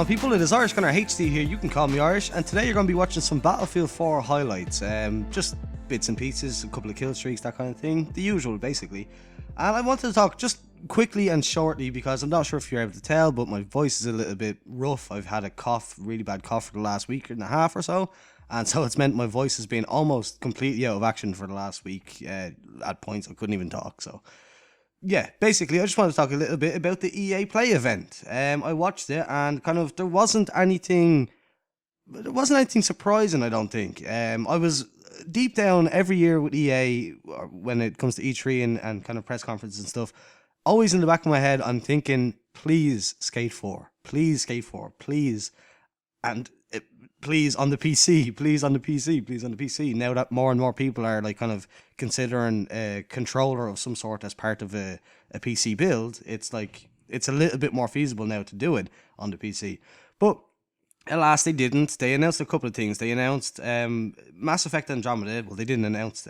on people, it is Irish Gunner HD here, you can call me Irish, and today you're going to be watching some Battlefield 4 highlights, just bits and pieces, a couple of kill streaks, that kind of thing, the usual basically. And I wanted to talk just quickly and shortly because I'm not sure if you're able to tell, but my voice is a little bit rough. I've had a cough, really bad cough for the last week and a half or so, and so it's meant my voice has been almost completely out of action for the last week. At points I couldn't even talk, so yeah, basically, I just want to talk a little bit about the EA Play event. I watched it, and kind of there wasn't anything surprising. I don't think. I was deep down every year with EA when it comes to E3 and kind of press conferences and stuff. Always in the back of my head, I'm thinking, please Skate 4, please Skate 4, please, and please on the PC, please on the PC, please on the PC. Now that more and more people are like kind of considering a controller of some sort as part of a PC build, it's like it's a little bit more feasible now to do it on the PC. But alas, they didn't. They announced a couple of things. They announced Mass Effect Andromeda. Well, they didn't announce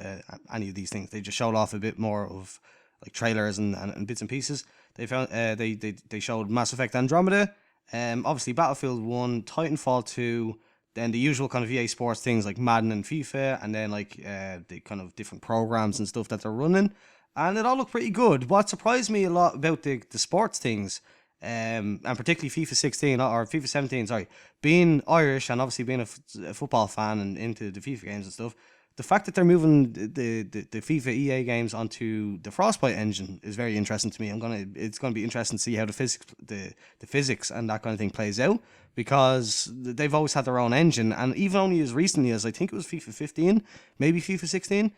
any of these things. They just showed off a bit more of like trailers and bits and pieces. They found they showed Mass Effect Andromeda. Obviously Battlefield 1, Titanfall 2, then the usual kind of EA Sports things like Madden and FIFA, and then like the kind of different programs and stuff that they're running, and it all looked pretty good. What surprised me a lot about the sports things, and particularly FIFA 16 or FIFA 17, sorry, being Irish and obviously being a football fan and into the FIFA games and stuff, the fact that they're moving the FIFA EA games onto the Frostbite engine is very interesting to me. It's gonna be interesting to see how the physics and that kind of thing plays out, because they've always had their own engine, and even only as recently as I think it was FIFA 15, maybe FIFA 16.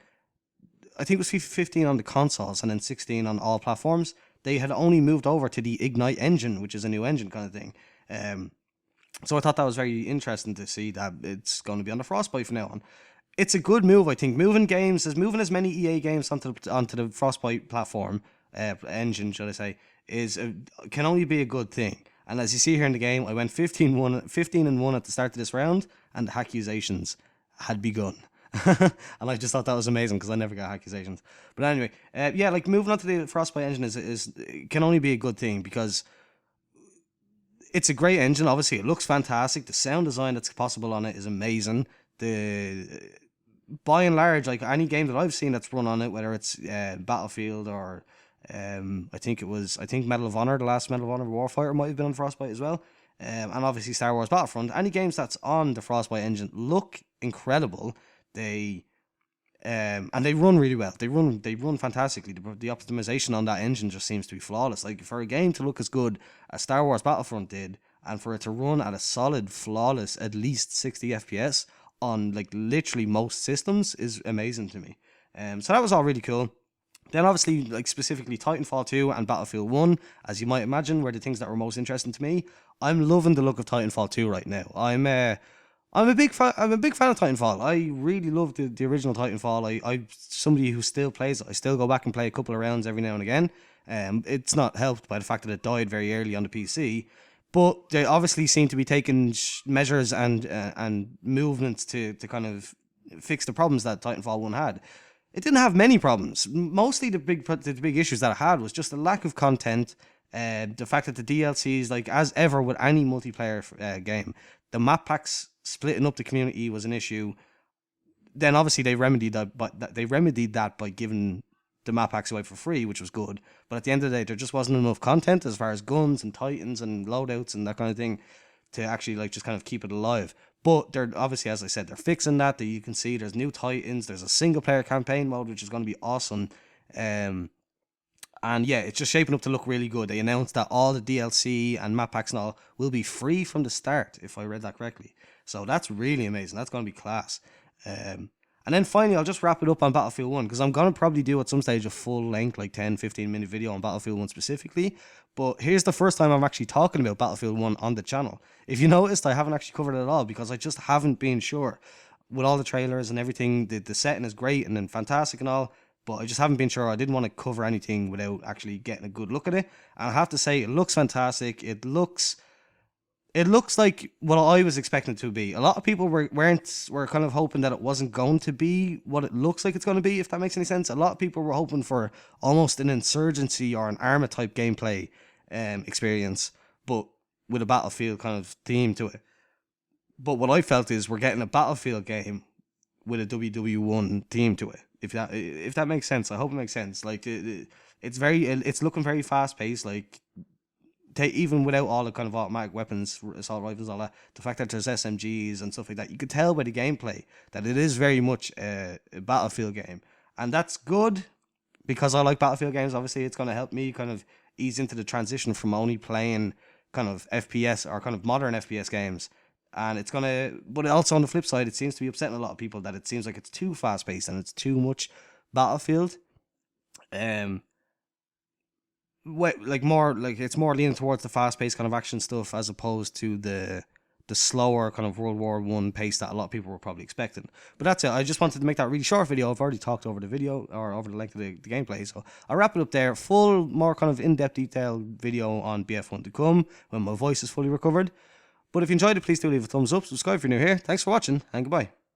I think it was FIFA 15 on the consoles and then 16 on all platforms. They had only moved over to the Ignite engine, which is a new engine kind of thing. So I thought that was very interesting to see that it's going to be on the Frostbite from now on. It's a good move, I think. Moving as many EA games onto the Frostbite platform, engine, should I say, can only be a good thing. And as you see here in the game, I went 15-1 at the start of this round, and the accusations had begun. And I just thought that was amazing because I never got accusations. But anyway, yeah, like moving on to the Frostbite engine can only be a good thing, because it's a great engine. Obviously, it looks fantastic. The sound design that's possible on it is amazing. By and large, like any game that I've seen that's run on it, whether it's Battlefield or I think Medal of Honor, the last Medal of Honor Warfighter might have been on Frostbite as well, and obviously Star Wars Battlefront. Any games that's on the Frostbite engine look incredible. And they run really well. They run fantastically. The optimization on that engine just seems to be flawless. Like, for a game to look as good as Star Wars Battlefront did, and for it to run at a solid, flawless, at least 60 FPS on like literally most systems is amazing to me. So that was all really cool. Then obviously, like specifically Titanfall 2 and Battlefield 1, as you might imagine, were the things that were most interesting to me. I'm loving the look of Titanfall 2 right now. I'm a big fan of Titanfall. I really love the original Titanfall. I'm somebody who still plays it. I still go back and play a couple of rounds every now and again. It's not helped by the fact that it died very early on the PC, but they obviously seem to be taking measures and movements to kind of fix the problems that Titanfall 1 had. It didn't have many problems. Mostly the big issues that it had was just the lack of content, the fact that the DLCs, like as ever with any multiplayer game, the map packs splitting up the community was an issue. Then obviously they remedied that by giving the map packs away for free, which was good. But at the end of the day, there just wasn't enough content as far as guns and Titans and loadouts and that kind of thing to actually like just kind of keep it alive. But they're obviously, as I said, they're fixing that. That you can see there's new Titans. There's a single player campaign mode, which is going to be awesome. And yeah, it's just shaping up to look really good. They announced that all the DLC and map packs and all will be free from the start, if I read that correctly. So that's really amazing. That's going to be class. And then finally, I'll just wrap it up on Battlefield 1, because I'm going to probably do at some stage a full length, like 10-15 minute video on Battlefield 1 specifically. But here's the first time I'm actually talking about Battlefield 1 on the channel. If you noticed, I haven't actually covered it at all, because I just haven't been sure. With all the trailers and everything, the setting is great and then fantastic and all, but I just haven't been sure. I didn't want to cover anything without actually getting a good look at it. And I have to say, it looks fantastic. It looks like what I was expecting it to be. A lot of people were kind of hoping that it wasn't going to be what it looks like it's going to be, if that makes any sense. A lot of people were hoping for almost an Insurgency or an Arma type gameplay experience. But with a Battlefield kind of theme to it. But what I felt is we're getting a Battlefield game with a WW1 theme to it. If that makes sense, I hope it makes sense. Like it's looking very fast paced. Like even without all the kind of automatic weapons, assault rifles, all that, the fact that there's SMGs and stuff like that, you could tell by the gameplay that it is very much a Battlefield game, and that's good because I like Battlefield games. Obviously, it's going to help me kind of ease into the transition from only playing kind of FPS or kind of modern FPS games. And it's gonna, but also on the flip side, it seems to be upsetting a lot of people that it seems like it's too fast paced and it's too much Battlefield. It's more leaning towards the fast paced kind of action stuff as opposed to the slower kind of World War I pace that a lot of people were probably expecting. But that's it. I just wanted to make that really short video. I've already talked over the video or over the length of the gameplay, so I'll wrap it up there. Full, more kind of in-depth, detailed video on BF1 to come when my voice is fully recovered. But if you enjoyed it, please do leave a thumbs up, subscribe if you're new here. Thanks for watching, and goodbye.